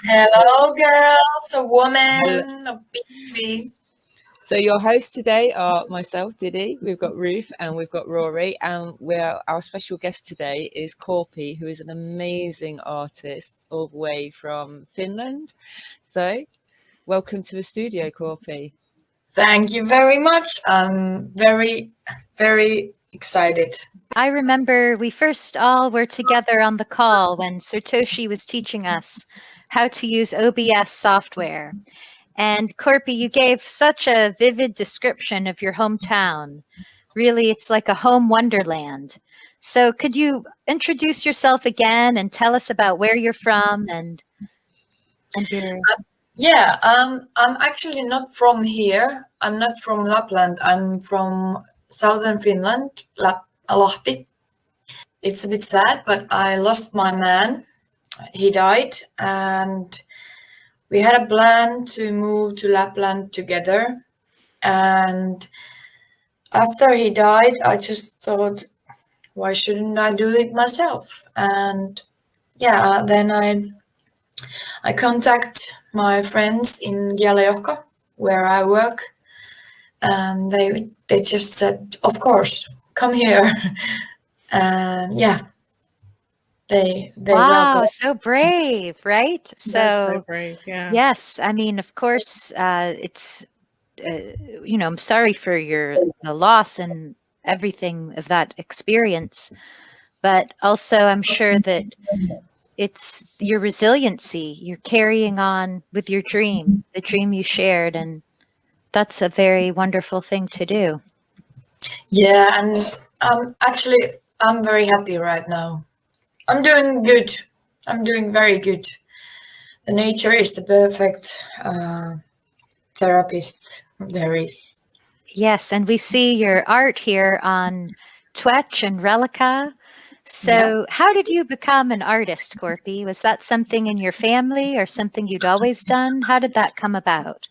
Hello, girls, a Hello. woman of BSV. So your hosts today are myself, Diddy. We've got Ruth and we've got Rory, and our special guest today is Korppi, who is an amazing artist all the way from Finland. So, welcome to the studio, Korppi. Thank you very much. I'm very, very excited. I remember we first all were together on the call when Satoshi was teaching us how to use OBS software. And Korppi, you gave such a vivid description of your hometown. Really, it's like a home wonderland. So could you introduce yourself again and tell us about where you're from and your... Yeah, I'm actually not from here. I'm not from Lapland. I'm from southern Finland, Lahti. It's a bit sad, but I lost my man. He died, and we had a plan to move to Lapland together. And after he died, I just thought, why shouldn't I do it myself? And yeah, then I contact my friends in Gällöjoki, where I work, and they just said, of course, come here. And yeah, they Wow, welcome. so brave, right? That's so brave, yeah. Yes, I mean, of course, it's I'm sorry for the loss and everything of that experience, but also I'm sure that it's your resiliency. You're carrying on with your dream, the dream you shared, and that's a very wonderful thing to do. Yeah, and actually, I'm very happy right now. I'm doing good. I'm doing very good. The nature is the perfect therapist there is. Yes, and we see your art here on Twetch and Relica. So how did you become an artist, Korppi? Was that something in your family or something you'd always done? How did that come about?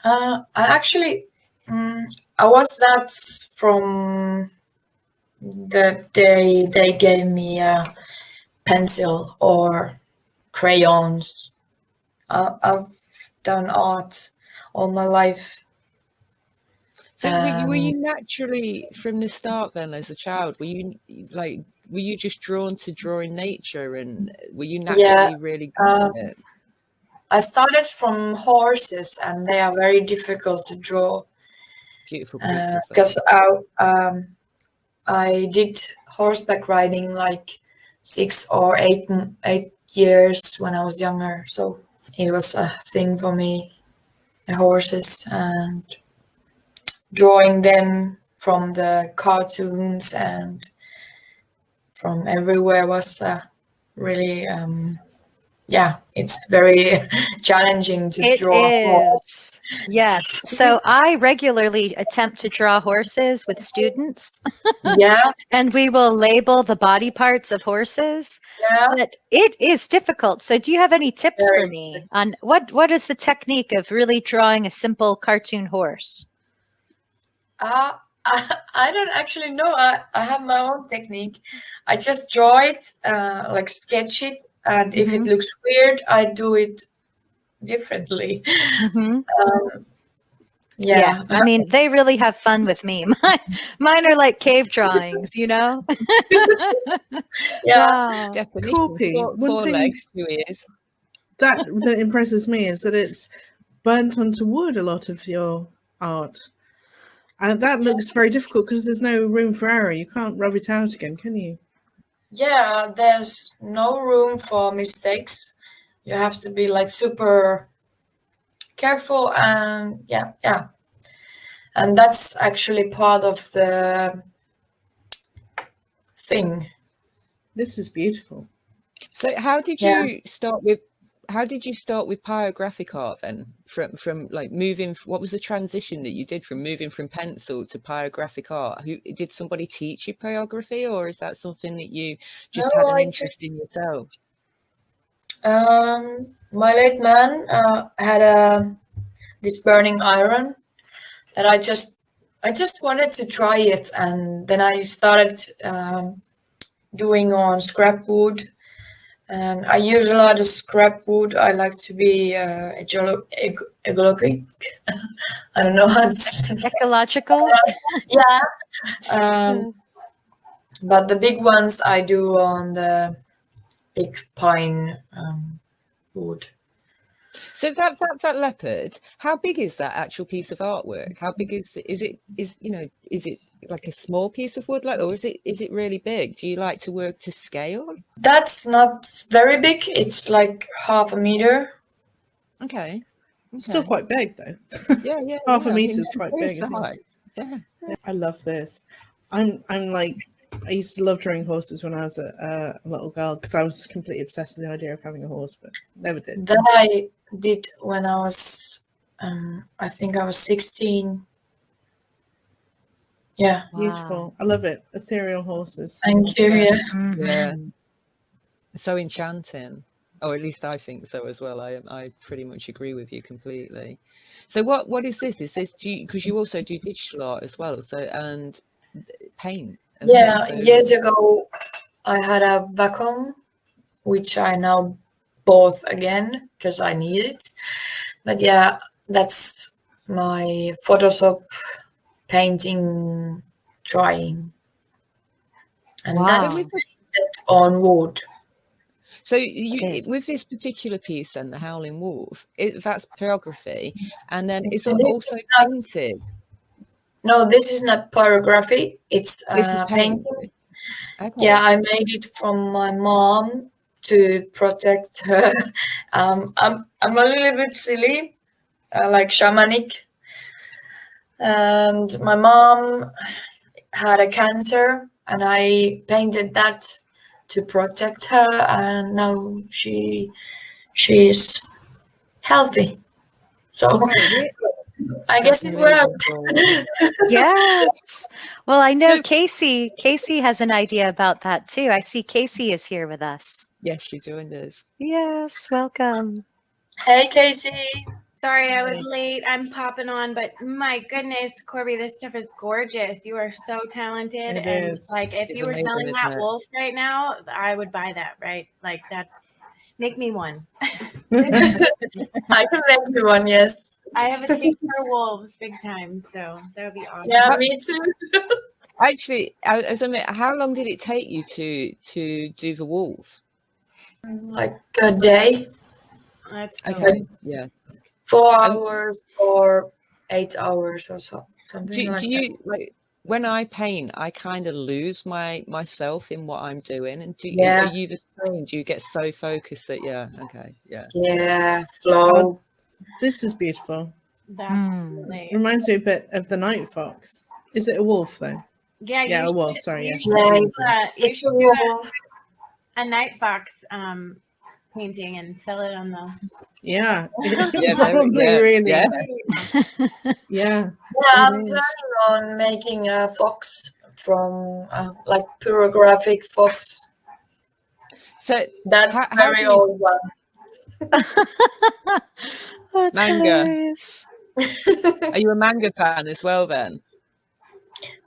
I actually, I was that from the day they gave me a pencil or crayons. I've done art all my life. So were you naturally from the start then as a child? Were you just drawn to drawing nature, and were you naturally really good at it? I started from horses, and they are very difficult to draw. Beautiful creatures. Because I did horseback riding like 6 or 8 years when I was younger, so it was a thing for me. The horses and drawing them from the cartoons and from everywhere was really it's very challenging to draw. It is, yes. So I regularly attempt to draw horses with students. Yeah. And we will label the body parts of horses. Yeah. But it is difficult. So do you have any tips for me on what is the technique of really drawing a simple cartoon horse? I don't actually know. I have my own technique. I just draw it, like sketch it, and if it looks weird, I do it differently. Yeah, I mean, they really have fun with me. Mine are like cave drawings, Yeah. Wow. Definition. Korppi, Four legs, 2 ears. That impresses me is that it's burnt onto wood, a lot of your art. And that looks very difficult because there's no room for error. You can't rub it out again, can you? Yeah, there's no room for mistakes. You have to be like super careful, and yeah. And that's actually part of the thing. This is beautiful. So how did you start with pyrographic art then? From like moving, what was the transition that you did from moving from pencil to pyrographic art? Did somebody teach you pyrography, or is that something that you just had an interest in yourself? My late man had this burning iron that I just wanted to try it, and then I started doing on scrap wood And I use a lot of scrap wood. I like to be ecologic. I don't know how to say it. Ecological. Yeah. But the big ones I do on the big pine wood. So that leopard, how big is that actual piece of artwork? How big is it like a small piece of wood, or is it really big? Do you like to work to scale? That's not very big. It's like 1/2 meter. Okay. Still quite big though. Yeah. Half a I meter mean, is quite big. I think. size. Yeah. I love this. I'm like, I used to love drawing horses when I was a little girl because I was completely obsessed with the idea of having a horse, but never did. That I did when I was, I think I was 16. Yeah. Beautiful. I love it. Ethereal horses. Thank you. Yeah. Yeah. So enchanting. Or at least I think so as well. I pretty much agree with you completely. So what is this? Is this because you also do digital art as well? So and paint. Yeah. So, Years ago, I had a vacuum, which I now bought again because I need it. But yeah, that's my Photoshop painting, drawing, and Wow. that's painted on wood. So you with this particular piece then, the Howling Wolf, that's pyrography, and then it's also painted. No, this is not pyrography. It's painting. Okay. Yeah, I made it from my mom to protect her. I'm a little bit silly, like shamanic, and my mom had a cancer, and I painted that to protect her, and now she's healthy. So I guess it worked. Yes. Well, I know Casey has an idea about that too. I see Casey is here with us. Yes, she joined us. Yes, welcome. Hey, Casey. Sorry, I was late. I'm popping on, but my goodness, Korppi, this stuff is gorgeous. You are so talented. It and is. like, if It's you were amazing, selling isn't that it? wolf right now, I would buy that, right? Like, make me one. I can make you one, yes. I have a thing for wolves big time, so that would be awesome. Yeah, me too. Actually, as I mean, how long did it take you to do the wolf? Like a day. That's so Okay, yeah. 4 hours or 8 hours or so. Something Do like you like when I paint? I kind of lose myself in what I'm doing, and are you the same? Do you get so focused that yeah, flow. This is beautiful. Absolutely. Reminds me a bit of the night fox. Is it a wolf though? Yeah, Yeah, you a wolf. should- Sorry, you yes. should, It's a wolf. a night fox painting and sell it on the. Yeah. Yeah, Probably really. yeah. Yeah. Yeah, I'm planning on making a fox from like pyrographic fox. So That's how a very old one. That's Manga. hilarious. Are you a manga fan as well then?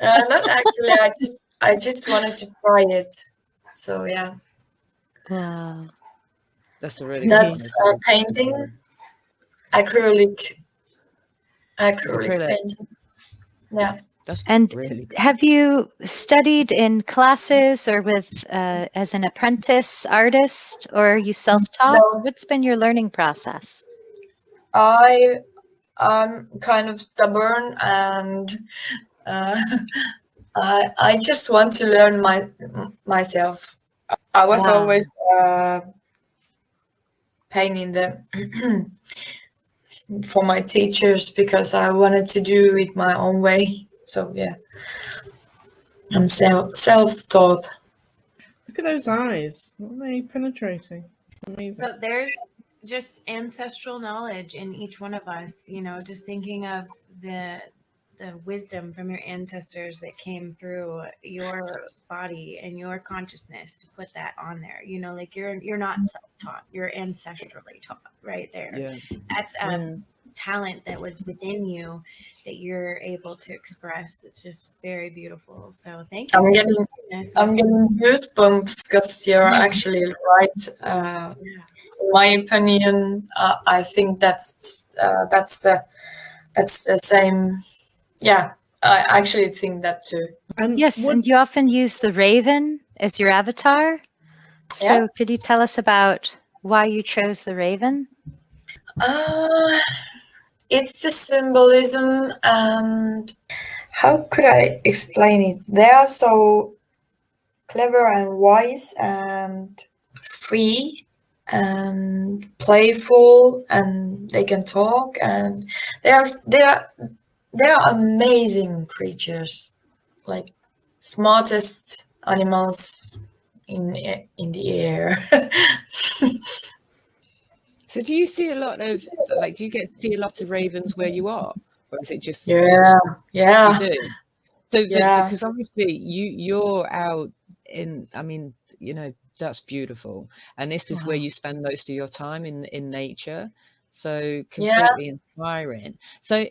Not actually. I just wanted to try it. So yeah, Wow. That's a really that's good one. painting, acrylic Acrylic. painting. Yeah. That's And really good. have you studied in classes or with as an apprentice artist, or are you self-taught? No. What's been your learning process? I'm kind of stubborn, and I just want to learn myself. I was Wow. always pain in the for my teachers because I wanted to do it my own way. So yeah, I'm self-taught. Look at those eyes. Aren't they penetrating? Amazing. So there's just ancestral knowledge in each one of us, just thinking of the wisdom from your ancestors that came through your body and your consciousness to put that on there. Like you're not self-taught, you're ancestrally taught right there. Yeah. That's talent that was within you that you're able to express. It's just very beautiful. So thank you. I'm getting goosebumps because you're actually right. In my opinion, I think that's the same. Yeah, I actually think that too. Yes, and you often use the raven as your avatar. So Yeah. could you tell us about why you chose the raven? It's the symbolism, and how could I explain it? They are so clever and wise and free and playful, and they can talk, and they are amazing creatures, like smartest animals in the air. So do you see a lot of, like, do you get to see a lot of ravens where you are, or is it just Yeah. you do? So Yeah. because obviously you're out in, I mean, you know, that's beautiful, and this is where you spend most of your time in nature, so completely inspiring. So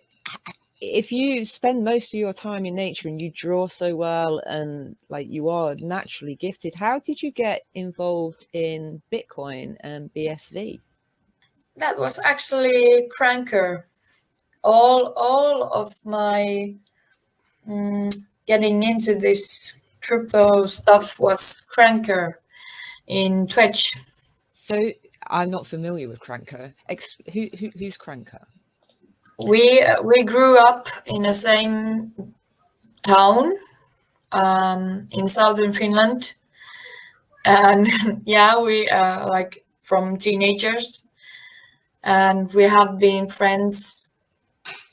if you spend most of your time in nature and you draw so well and like you are naturally gifted, how did you get involved in Bitcoin and BSV? That was actually Cranker. All of my getting into this crypto stuff was Cranker in Twitch. So I'm not familiar with Cranker. Who's Cranker? We grew up in the same town in southern Finland, and yeah, we like from teenagers, and we have been friends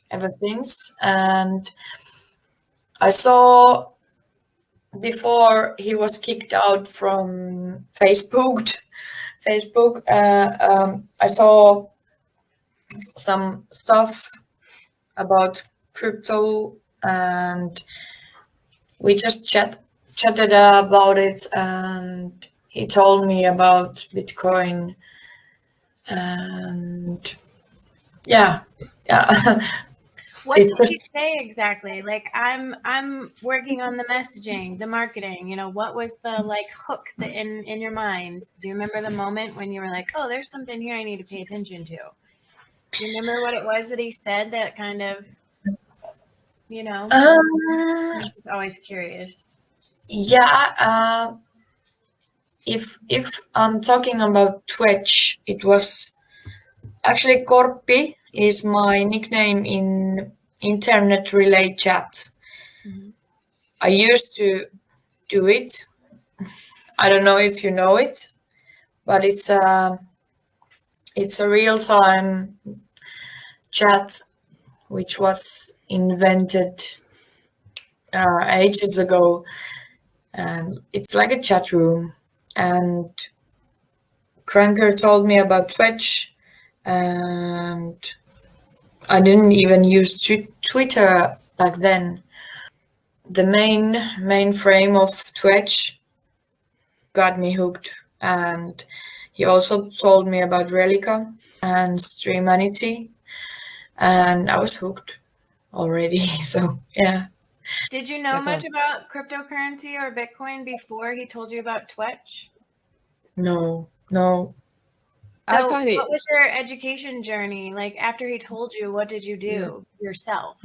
ever since. And I saw before he was kicked out from Facebook. I saw some stuff about crypto, and we just chatted about it, and he told me about Bitcoin, and yeah. What did he say exactly? Like, I'm working on the messaging, the marketing, you know, what was the like hook that in your mind? Do you remember the moment when you were like, oh, there's something here I need to pay attention to? Do you remember what it was that he said that kind of, you know, I'm just always curious. Yeah, if I'm talking about Twitch, it was actually Korppi is my nickname in internet relay chat. I used to do it. I don't know if you know it, but it's a real-time chat which was invented ages ago, and it's like a chat room. And Cranker told me about Twitch, and I didn't even use Twitter back then. The main frame of Twitch got me hooked, and he also told me about Relica and Streamanity, and I was hooked already. So yeah. Did you know much about cryptocurrency or Bitcoin before he told you about Twitch? No. I So find it. What was your education journey? Like after he told you, what did you do yourself?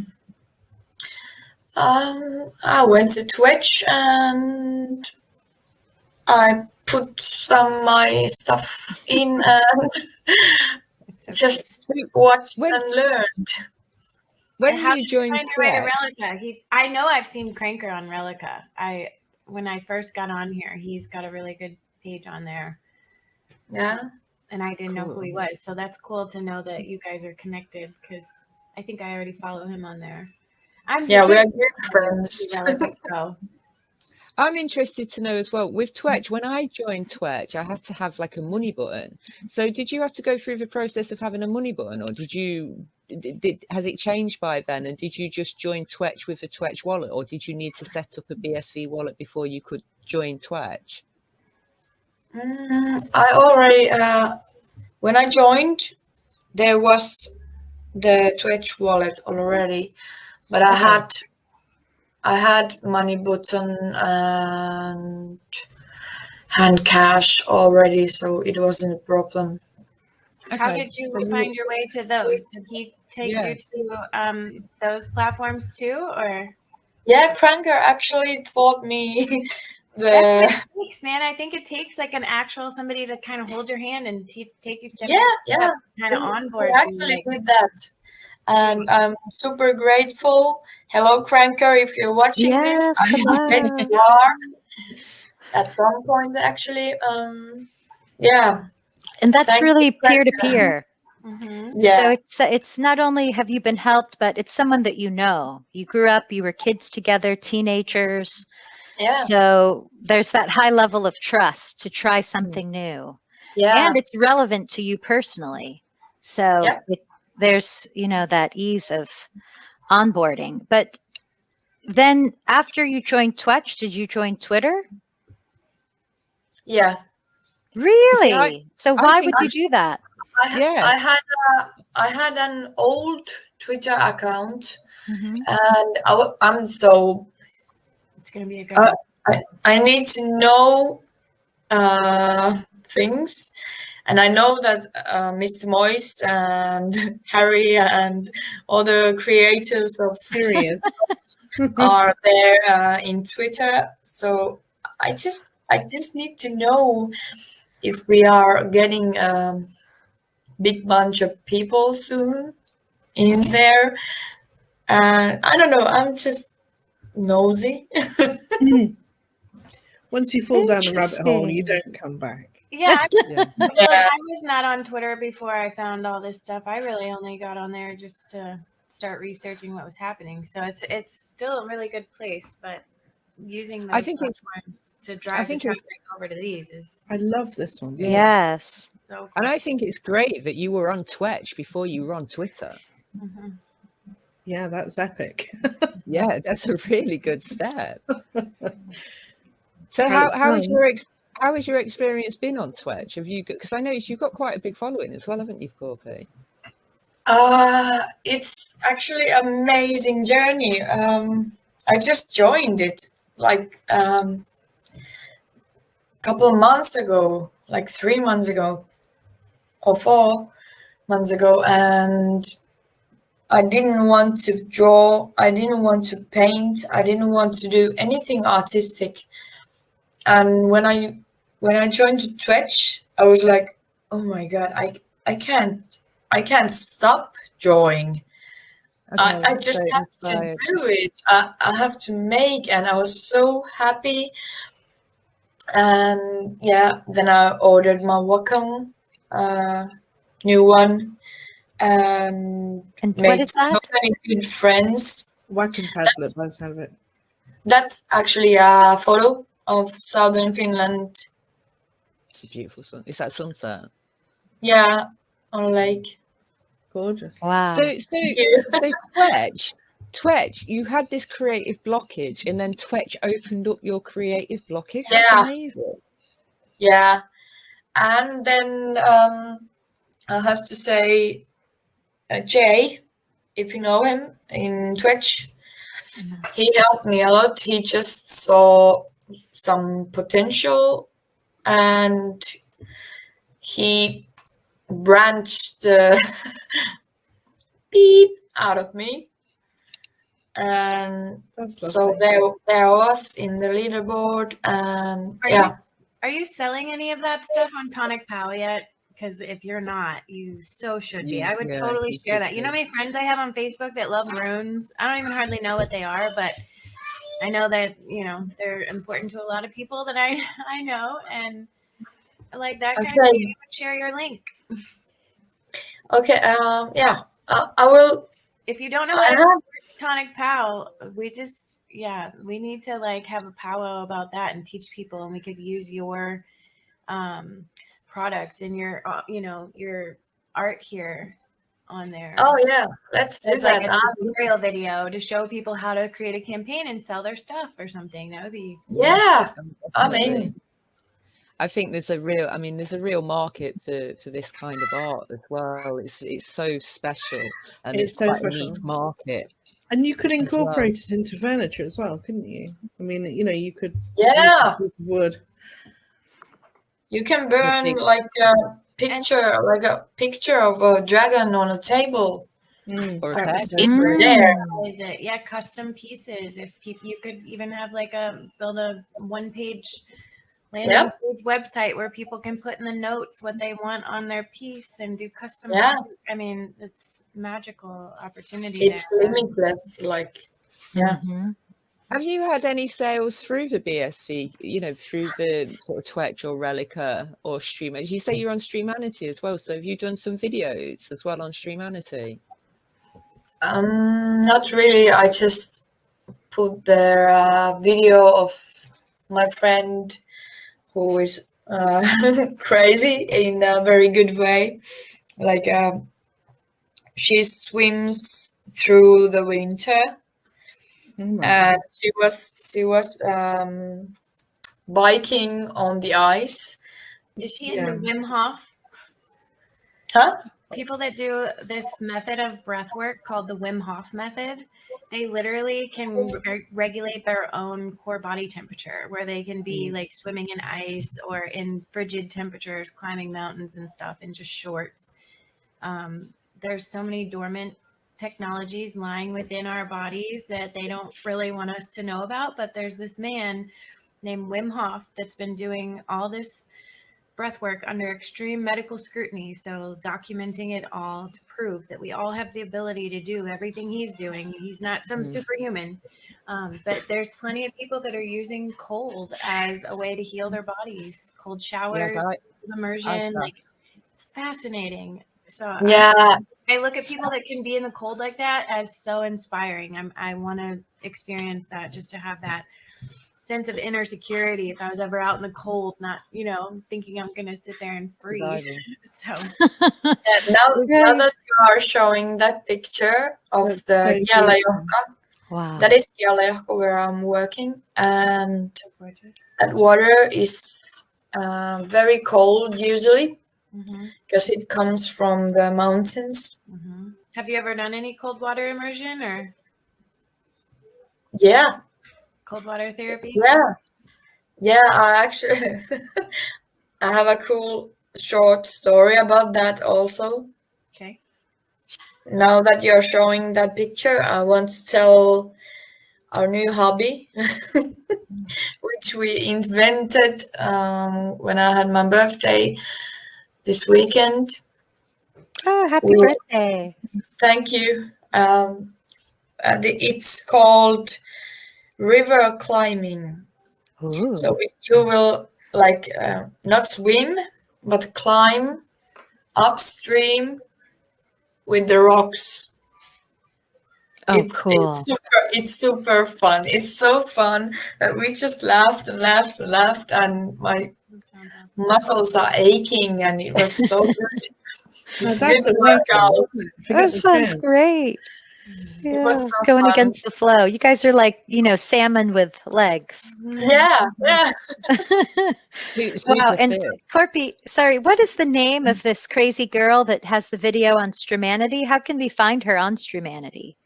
I went to Twitch and I put some my stuff in and just watched and learned. When how you joined Relica, I know I've seen Cranker on Relica. When I first got on here, he's got a really good page on there. Yeah. And I didn't know who he was. So that's cool to know that you guys are connected, because I think I already follow him on there. We are good friends. I'm interested to know as well, with Twitch, when I joined Twitch, I had to have like a money button. So did you have to go through the process of having a money button, or has it changed by then? And did you just join Twitch with the Twitch wallet, or did you need to set up a BSV wallet before you could join Twitch? I already, when I joined, there was the Twitch wallet already, but Okay. I had money button and hand cash already, so it wasn't a problem. How Okay. did you So find your way to those? Did he take you to those platforms too, or? Yeah, Cranker actually taught me That's the. what it takes, man. I think it takes like an actual somebody to kind of hold your hand and take you step Yeah, by yeah. step, kind of He onboard you. actually Like, did that. And I'm super grateful. Hello, Cranker, if you're watching this. Yes, I bet hello. you are at some point, actually. Yeah. And that's Thank you, really peer to Cranker. peer. mhm. So Yeah, it's not only have you been helped, but it's someone that you know. You grew up, you were kids together, teenagers. yeah, So there's that high level of trust to try something new. yeah, And it's relevant to you personally. So yeah, there's, that ease of onboarding. But then after you joined Twetch, did you join Twitter? yeah. see, Really? So I why think would you do that? yeah. I had an old Twitter account, Mhm. and I'm so It's gonna be a good one. I need to know things, and I know that Mr. Moist and Harry and other creators of Serious. are there in Twitter. So I just need to know if we are getting a big bunch of people soon in there. And I don't know. I'm just nosy. Once you fall down the rabbit hole, you Interesting. don't come back. Yeah, Yeah. I was not on Twitter before I found all this stuff. I really only got on there just to start researching what was happening. So it's still a really good place, but using I those think it's platforms to drive the think it's traffic over to these is I love this one. Yeah. Yes. so and cool. I think it's great that you were on Twitch before you were on Twitter. Mhm. Yeah, that's epic. Yeah, that's a really good step. So How it's how has done. how has your experience been on Twitch? Have you, because I noticed you've got quite a big following as well, haven't you, Korppi? It's actually an amazing journey. I just joined it like couple of months ago, like 3 months ago or 4 months ago, and I didn't want to draw, I didn't want to paint, I didn't want to do anything artistic. And when I joined Twitch, I was like, oh my god, I can't stop drawing. Okay, I just so have to inspired. do it. I have to make, and I was so happy. And yeah, then I ordered my Wacom, new one, and And what made is so that? many good friends. Wacom padlet by the sound of it. That's actually a photo of southern Finland. It's a beautiful sun. It's that sunset. Yeah, on a lake. Gorgeous. Wow. So Twitch, you had this creative blockage, and then Twitch opened up your creative blockage. That's Yeah, amazing. yeah. And then I have to say, Jay, if you know him in Twitch, he helped me a lot. He just saw some potential, and he branched the beep out of me. And That's so lovely. there I was in the leaderboard, and Are you selling any of that stuff on Tonic Pal yet? Because if you're not, you so should be. I would totally You share should that. You know be. how many friends I have on Facebook that love runes? I don't even hardly know what they are, but I know that, they're important to a lot of people that I know, and like that kind of okay, thing, I would share your link. okay, yeah, I will. If you don't know I what have, Tonic Pal, we need to like have a powwow about that and teach people, and we could use your products and your your art here on there. oh yeah, let's do It's like that. a tutorial video to show people how to create a campaign and sell their stuff or something. That would be Yeah, I Definitely. mean, I think there's a real market for this kind of art as well. It's so special, and It's it's so quite a special. niche market. And you could well. incorporate it into furniture as well, couldn't you? I mean, you could Yeah, use a piece of wood. you can burn big- like a picture of a dragon on a table. Or a That was pet. so It's great. there. Is it? Yeah, custom pieces. If people, you could even have like build a one-page landing page website where people can put in the notes what they want on their piece and do custom. Yeah. I mean, it's magical opportunity. It's there. limitless. Like, yeah. Mhm. Have you had any sales through the BSV? Through the sort of Twetch or Relica or Stream? You say you're on Streamanity as well. So have you done some videos as well on Streamanity? Not really. I just put the video of my friend who is crazy in a very good way. Like she swims through the winter, and she was biking on the ice. Is she into Wim Hof? Huh? People that do this method of breath work called the Wim Hof method, they literally can regulate their own core body temperature, where they can be like swimming in ice or in frigid temperatures, climbing mountains and stuff in just shorts. There's so many dormant technologies lying within our bodies that they don't really want us to know about. But there's this man named Wim Hof that's been doing all this breath work under extreme medical scrutiny. So documenting it all to prove that we all have the ability to do everything he's doing. He's not some superhuman. But there's plenty of people that are using cold as a way to heal their bodies. Cold showers, immersion, like it's fascinating. So Yeah. I look at people that can be in the cold like that as so inspiring. I want to experience that, just to have that sense of inner security if I was ever out in the cold, not, thinking I'm going to sit there and freeze. So now that you are showing that picture of That's the so Gialajohka, Wow. that is Gialajohka where I'm working, and that water is very cold usually because it comes from the mountains. Have you ever done any cold water immersion or Yeah. cold water therapy? Yeah, I actually I have a cool short story about that also. Okay. Now that you're showing that picture, I want to tell our new hobby, which we invented when I had my birthday this weekend. Oh, happy birthday. Thank you. It's called river climbing. Ooh. So you will not swim, but climb upstream with the rocks. Oh, cool. It's super fun. It's so fun that we just laughed and laughed and laughed, and my muscles are aching, and it was so good. That's Good a workout. workout. That sounds great. It was Yeah, so going fun. against the flow. You guys are like, salmon with legs. Yeah. Wow. And Korppi, sorry, what is the name of this crazy girl that has the video on Streamanity? How can we find her on Streamanity?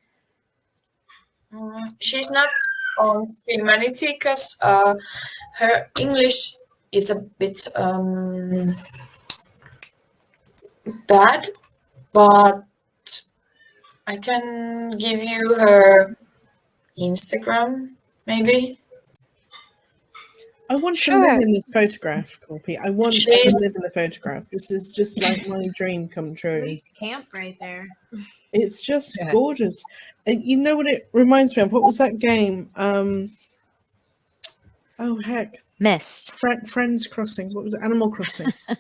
She's not on Humanity because her English is a bit bad, but I can give you her Instagram, maybe. I want to live in this photograph, Korppi. I want to live in the photograph. This is just like my dream come true. Police camp right there. It's just gorgeous. And you know what it reminds me of? What was that game? Oh heck, Missed. Friends Crossing. What was it? Animal Crossing. Do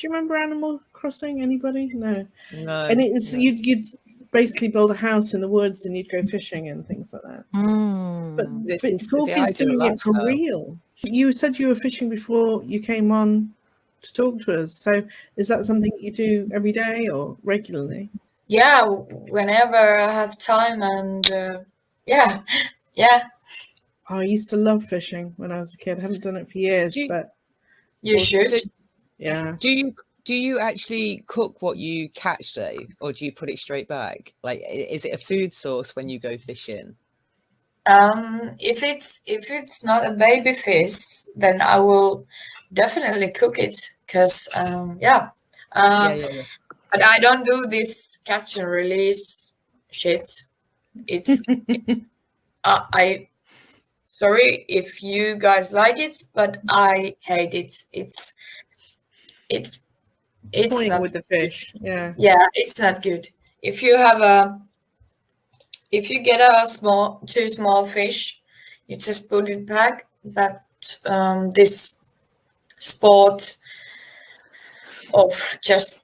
you remember Animal Crossing? Anybody? No. And it's you'd basically build a house in the woods and you'd go fishing and things like that. But Korppi's doing it for real. You said you were fishing before you came on to talk to us. So is that something you do every day or regularly? Yeah, whenever I have time, and yeah. I used to love fishing when I was a kid. I haven't done it for years, but You should. So Yeah. do you actually cook what you catch though, or do you put it straight back? Like, is it a food source when you go fishing? If it's not a baby fish, then I will definitely cook it. Cause yeah. Yeah. But I don't do this catch and release shit. It's I sorry if you guys like it, but I hate it. It's Toying not with the fish. Yeah. yeah, it's not good. If you get a too small fish, you just put it back. But this sport of just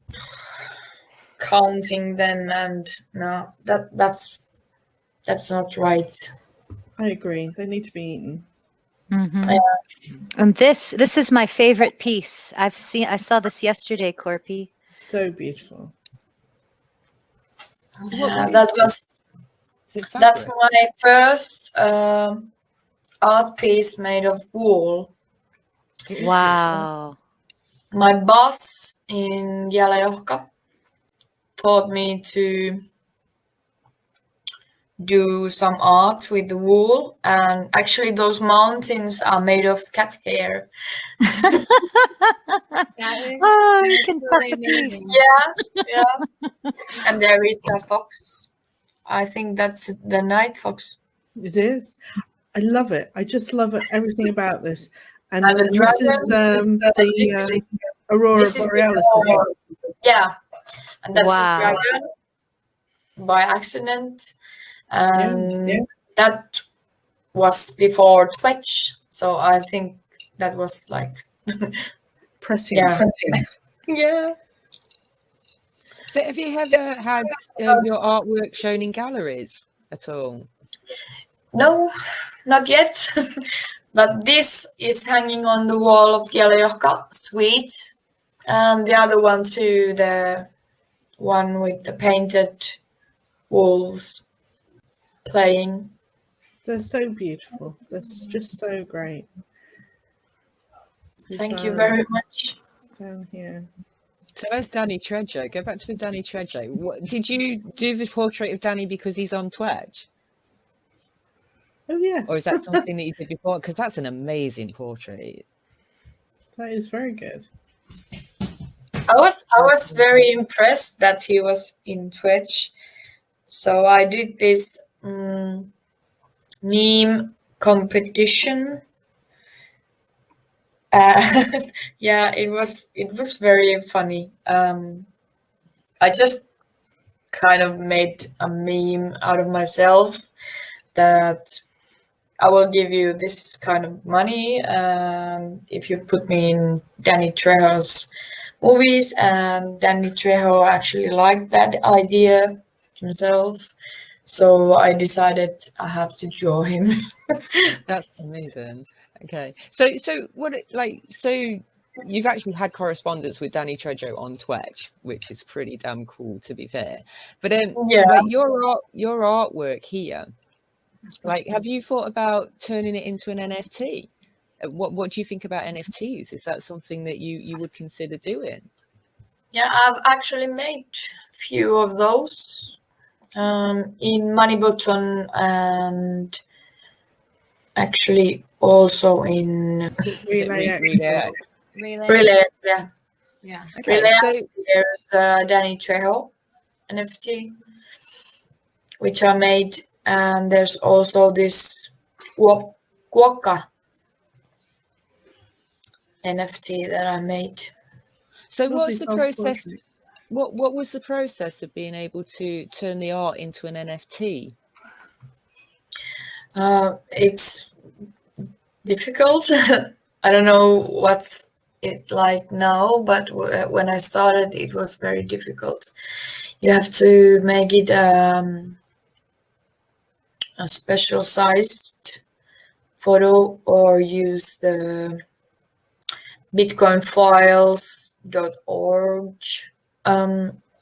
counting them, and no, that's not right. I agree. They need to be eaten. Mm-hmm. Yeah. And this is my favorite piece. I saw this yesterday, Korppi. So beautiful. Yeah, Is it that's fabric? my first art piece made of wool. Wow. My boss in Jalajohka taught me to do some art with the wool, and actually those mountains are made of cat hair. Oh, you can cut the piece. Yeah. And there is a fox. I think that's the night fox. It is. I love it. I just love it, everything about this. And And the this is the Aurora this is the Borealis. Aurora. Yeah, and that's Wow. a dragon by accident, and Yeah. that was before Twetch, so I think that was like Pressing. yeah. Yeah. So have you ever had your artwork shown in galleries at all? No, not yet. But this is hanging on the wall of Jalajohka, sweet. And the other one too, the one with the painted wolves playing. They're so beautiful. That's just so great. Thank you very much. Down here. So that's Danny Trejo. Go back to Danny Trejo. What did you do the portrait of Danny because he's on Twitch? Oh yeah. Or is that something that you did before? Because that's an amazing portrait. That is very good. I was very impressed that he was in Twitch. So I did this meme competition. Yeah, it was very funny. I just kind of made a meme out of myself that I will give you this kind of money if you put me in Danny Trejo's movies, and Danny Trejo actually liked that idea himself, so I decided I have to draw him. That's amazing. Okay, so you've actually had correspondence with Danny Trejo on Twitch, which is pretty damn cool, to be fair. But Yeah. like your artwork here, like, have you thought about turning it into an NFT? What do you think about NFTs? Is that something that you would consider doing? Yeah, I've actually made few of those in Money Button, and actually also in Relay. Relay. Yeah. Okay, Relay. so There's Danny Trejo NFT, which I made, and there's also this Kuokka NFT that I made. so Lovely what's the process? self-portrait. What was the process of being able to turn the art into an NFT? It's difficult. I don't know what's it like now, but when I started, it was very difficult. You have to make it a special sized photo or use the bitcoinfiles.org.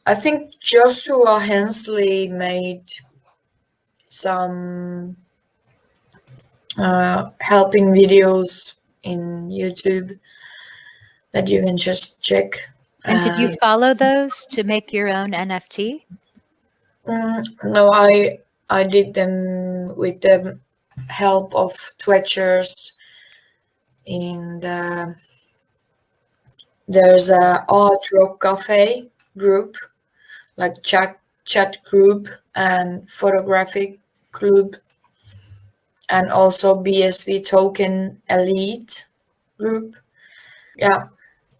I think Joshua Hensley made some helping videos in YouTube, that you can just check. And did you follow those to make your own NFT? No, I did them with the help of Twitchers. There's a art rock cafe group, like chat group and photographic group, and also BSV token elite group. Yeah,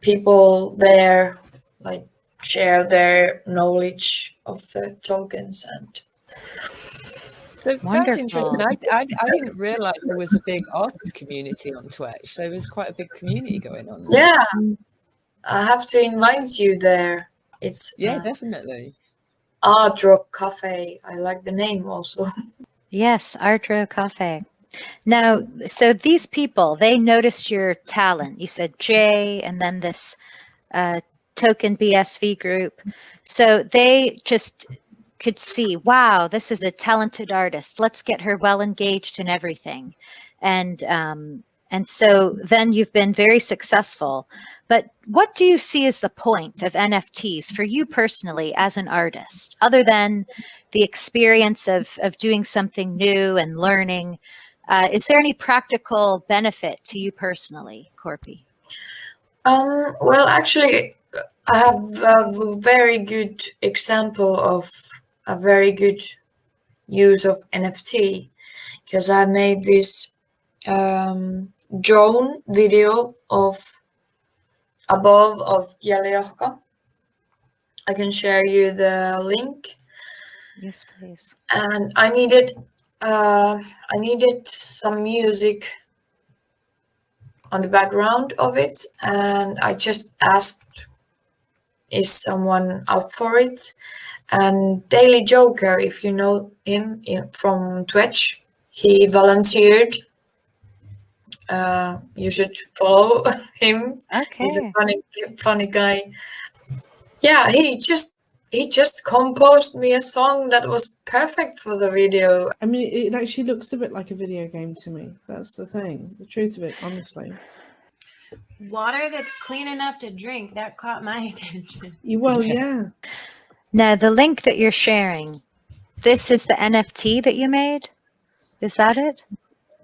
people there like share their knowledge of the tokens. And so Wonderful. that's interesting. I didn't realize there was a big artist community on Twitch. There was quite a big community going on there. yeah, I have to invite you there. It's definitely Art Rock Cafe. I like the name also. Yes, Art Row Cafe. Now, so these people, they noticed your talent. You said Jay, and then this token BSV group. So they just could see, wow, this is a talented artist. Let's get her well engaged in everything. And so then you've been very successful. But what do you see as the point of NFTs for you personally as an artist, other than the experience of doing something new and learning? Is there any practical benefit to you personally, Korppi? Well, actually, I have a very good example of a very good use of NFT, because I made this drone video of above of Gäliorka. I can share you the link. Yes, please. And I needed some music on the background of it, and I just asked, is someone up for it? And Daily Joker, if you know him from Twitch, he volunteered. You should follow him. Okay. He's a funny guy. Yeah, he just composed me a song that was perfect for the video. I mean, it actually looks a bit like a video game to me. That's the thing, the truth of it, honestly. Water that's clean enough to drink, that caught my attention. Well, yeah. Now, the link that you're sharing, this is the NFT that you made? Is that it?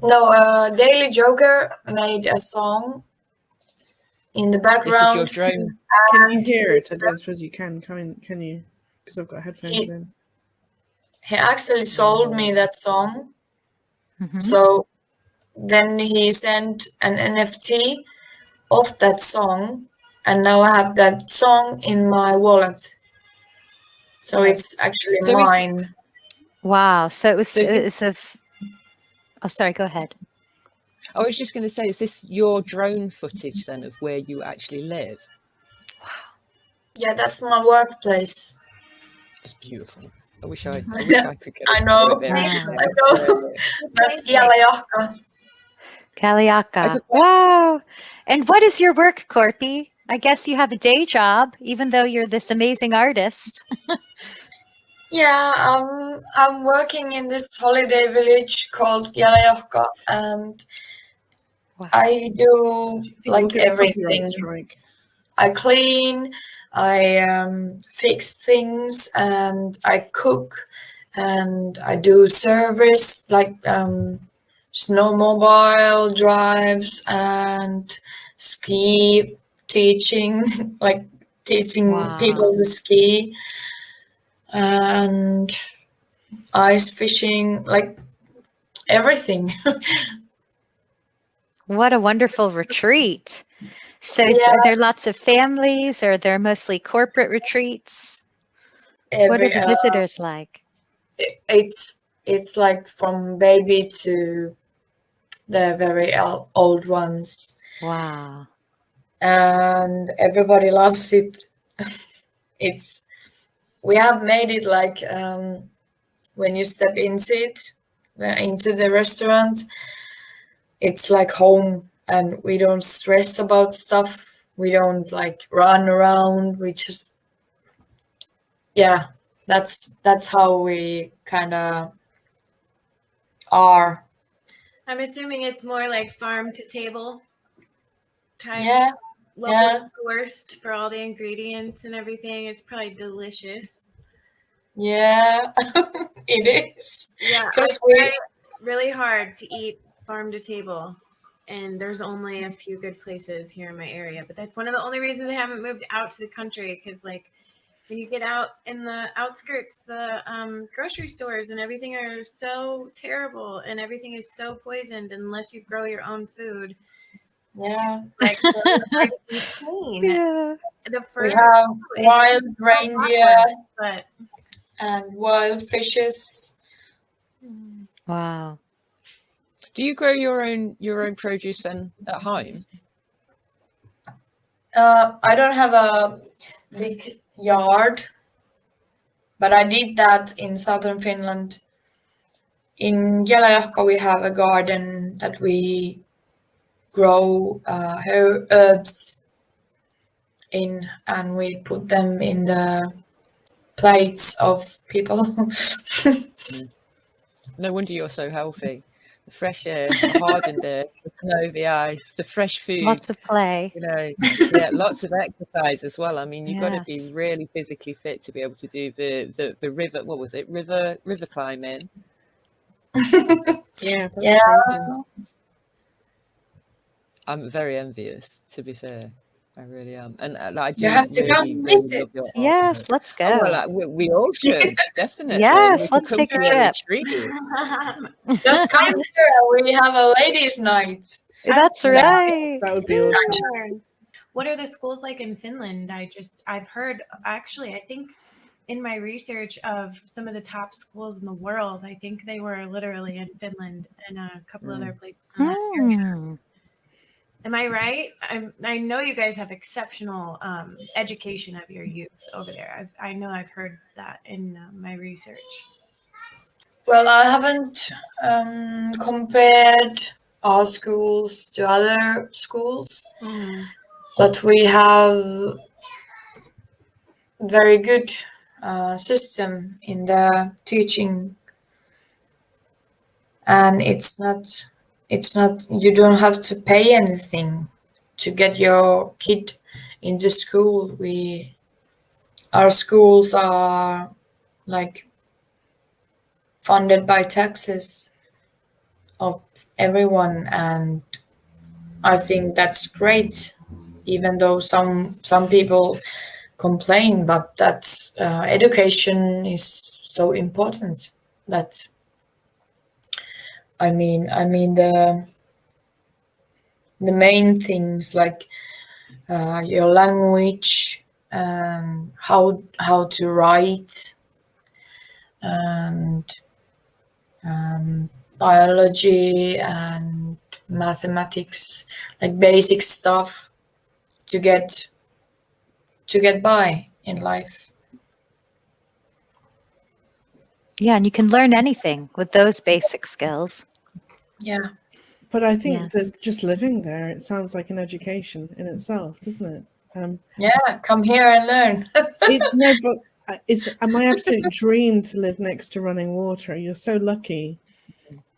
No, Daily Joker made a song in the background. This is your drone. Can you hear it? I don't suppose you can. Can you? Because I've got headphones in. He actually sold me that song. Mm-hmm. So then he sent an NFT of that song, and now I have that song in my wallet. So it's actually mine. Wow. So it was oh, sorry, go ahead. I was just going to say, is this your drone footage then of where you actually live? Wow. Yeah, that's my workplace. It's beautiful. I wish I could get I know. there. I know. That's Gäliorka. Gäliorka. Wow. And what is your work, Korppi? I guess you have a day job, even though you're this amazing artist. Yeah, I'm working in this holiday village called Gäliorka, and I do like everything. I clean, I fix things, and I cook, and I do service like snowmobile drives and ski teaching, like teaching people to ski, and ice fishing, like everything. What a wonderful retreat. So are there lots of families, or are there mostly corporate retreats? What are the visitors like? It's like from baby to the very old ones. Wow. And everybody loves it. We have made it like when you step into the restaurant, it's like home, and we don't stress about stuff. We don't like run around. We just, that's how we kind of are. I'm assuming it's more like farm to table type. Yeah, locally sourced for all the ingredients and everything. It's probably delicious. Yeah, it is. Yeah, I Because try really hard to eat farm to table, and there's only a few good places here in my area. But that's one of the only reasons I haven't moved out to the country, because like when you get out in the outskirts, the grocery stores and everything are so terrible, and everything is so poisoned unless you grow your own food. yeah, Like really hard to eat clean. Yeah. The we further have it's wild so reindeer awkward, but and wild fishes. Wow. Do you grow your own produce then at home? I don't have a big yard, but I did that in southern Finland. In Kelajohka, we have a garden that we grow herbs in, and we put them in the plates of people. No wonder you're so healthy. The fresh air, the hardened air, the snow, the ice, the fresh food. Lots of play. You know, yeah, lots of exercise as well. I mean, you've got to be Yes. really physically fit to be able to do the river. What was it? River climbing. Yeah, that's Yeah. crazy. I'm very envious, to be fair. I really am, and I do You have to come really, really visit. love your artwork. Yes, let's go. Oh, well, we all should, definitely. Yes, We could let's come take a to trip. retreat. Just come here. We have a ladies' night. That's right. That would be awesome. What are the schools like in Finland? I've heard, actually, I think in my research of some of the top schools in the world, I think they were literally in Finland and a couple other places in that area. Hmm. Am I right? I know you guys have exceptional education of your youth over there. I know I've heard that in my research. Well, I haven't compared our schools to other schools, but we have very good system in the teaching, and it's not you don't have to pay anything to get your kid into school. Our schools are like funded by taxes of everyone, and I think that's great, even though some people complain, but that education is so important. That I mean the main things like your language and how to write and biology and mathematics, like basic stuff to get by in life. Yeah, and you can learn anything with those basic skills. Yeah. But I think Yes. that just living there, it sounds like an education in itself, doesn't it? Yeah, come here and learn. No, but it's my absolute dream to live next to running water. You're so lucky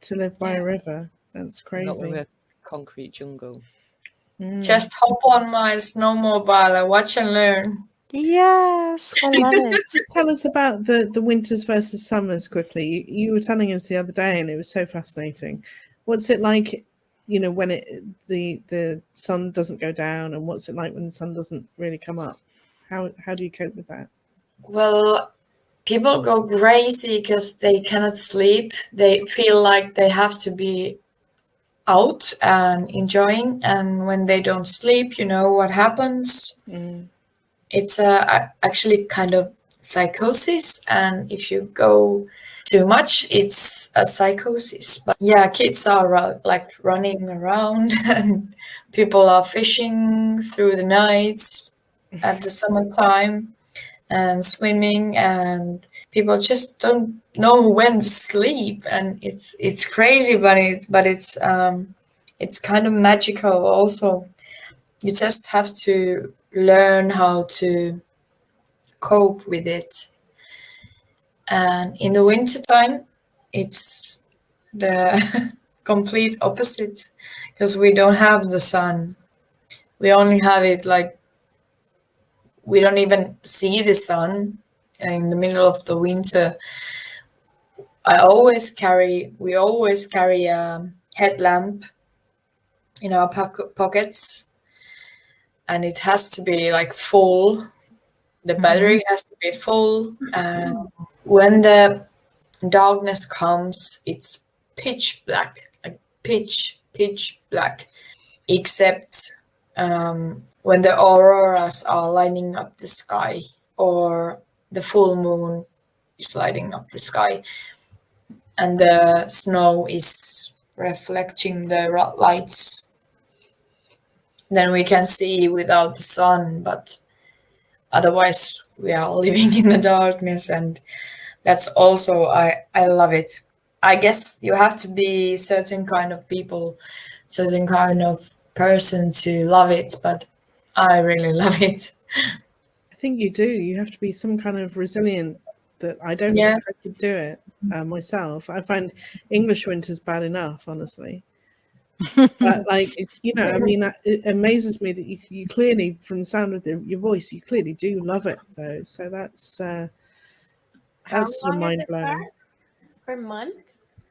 to live by a river. That's Not with crazy. a concrete jungle. Just hop on my snowmobile and watch and learn. Yes, I love it. Just tell us about the winters versus summers quickly. You were telling us the other day, and it was so fascinating. What's it like, when the sun doesn't go down, and what's it like when the sun doesn't really come up? How do you cope with that? Well, people go crazy because they cannot sleep. They feel like they have to be out and enjoying, and when they don't sleep, you know what happens. It's actually kind of psychosis, and if you go too much, it's a psychosis. But yeah, kids are like running around and people are fishing through the nights at the summertime and swimming, and people just don't know when to sleep, and it's crazy, but it's kind of magical also. You just have to learn how to cope with it. And in the wintertime, it's the complete opposite, because we don't have the sun. we only have it like we don't even see the sun in the middle of the winter. We always carry a headlamp in our pockets, and it has to be like full. The battery has to be full, and when the darkness comes, it's pitch black, like pitch black, except when the auroras are lighting up the sky or the full moon is lighting up the sky and the snow is reflecting the lights, then we can see without the sun, but otherwise we are living in the darkness, and that's also I love it. I guess you have to be certain kind of people, certain kind of person to love it, but I really love it. I think you do. You have to be some kind of resilient that I don't Yeah. think I could do it myself. I find English winter's bad enough, honestly. But like, you know, I mean, it amazes me that you clearly, from the sound of your voice, you clearly do love it though. So that's sort of mind blowing. For months?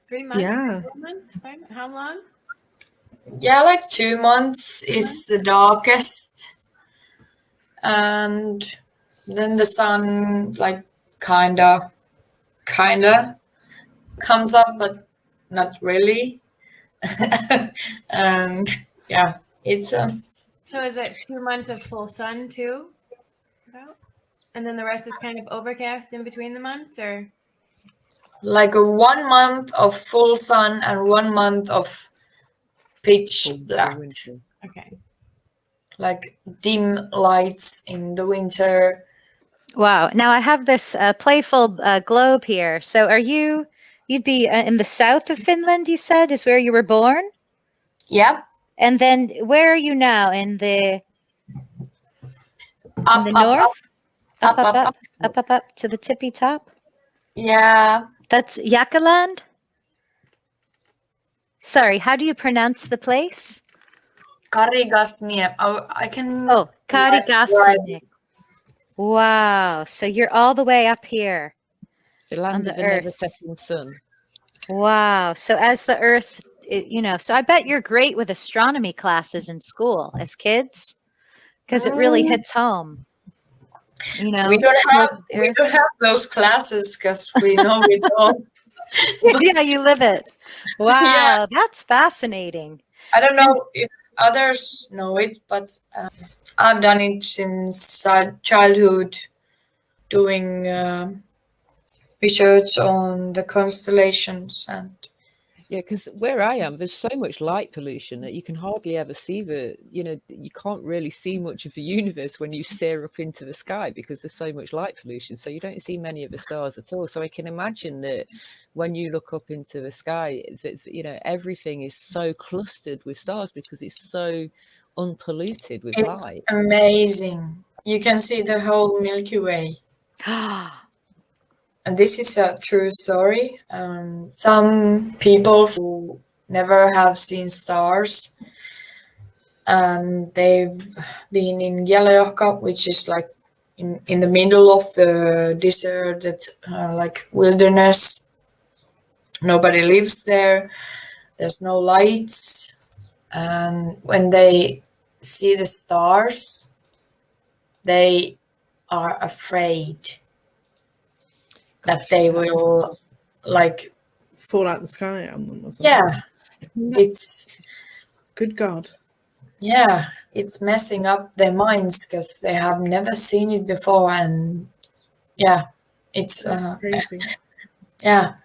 3 months? Yeah. 4 months? 5? How long? Yeah, like 2 months is the darkest, and then the sun like kinda comes up, but not really. And yeah, it's So is it 2 months of full sun too? About? And then the rest is kind of overcast in between the months, or? like a 1 month of full sun and 1 month of pitch black, Okay. like dim lights in the winter. Wow. Now I have this playful globe here. So you'd be in the south of Finland, you said, is where you were born? Yeah. And then where are you now? In the north? Up to the tippy top? Yeah. That's Jakaland? Sorry, how do you pronounce the place? Karigasnie. I can. Oh, Karigasnie. Wow. So you're all the way up here. The land of the never setting sun. Wow. So as the Earth, so I bet you're great with astronomy classes in school as kids, because it really hits home. You know, we don't have those classes because we know we don't. Yeah, you live it. Wow, yeah. That's fascinating. I don't know if others know it, but I've done it since childhood, doing research on the constellations. And yeah, because where I am, there's so much light pollution that you can hardly ever see you can't really see much of the universe when you stare up into the sky because there's so much light pollution. So you don't see many of the stars at all. So I can imagine that when you look up into the sky, that everything is so clustered with stars because it's so unpolluted with light. Amazing. You can see the whole Milky Way. And this is a true story. Some people who never have seen stars, and they've been in Gällöjokka, which is like in the middle of the deserted, like wilderness. Nobody lives there. There's no lights, and when they see the stars, they are afraid that they will like fall out the sky on them or something. Yeah, it's good God. Yeah, it's messing up their minds because they have never seen it before, and yeah, it's crazy. Yeah,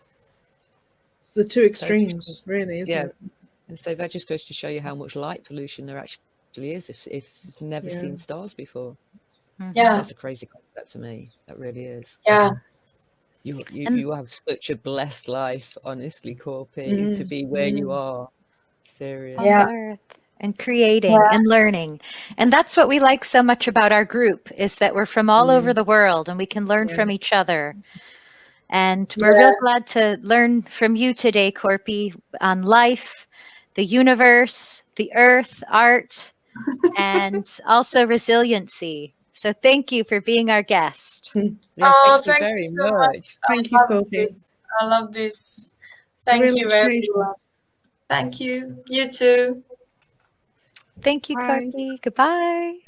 it's the two extremes, really, isn't it? And so that just goes to show you how much light pollution there actually is if you've never seen stars before. Yeah, that's a crazy concept for me. That really is. Yeah. You have such a blessed life, honestly, Korppi, to be where you are. Serious. On the earth and creating and learning. And that's what we like so much about our group, is that we're from all over the world and we can learn from each other. And we're real glad to learn from you today, Korppi, on life, the universe, the earth, art, and also resiliency. So thank you for being our guest. Yeah, Oh, thank you very so much. Thank you, Korppi. I love this. It's a Thank real you, education. everyone. Thank you. You too. Thank you, Bye. Korppi. Goodbye.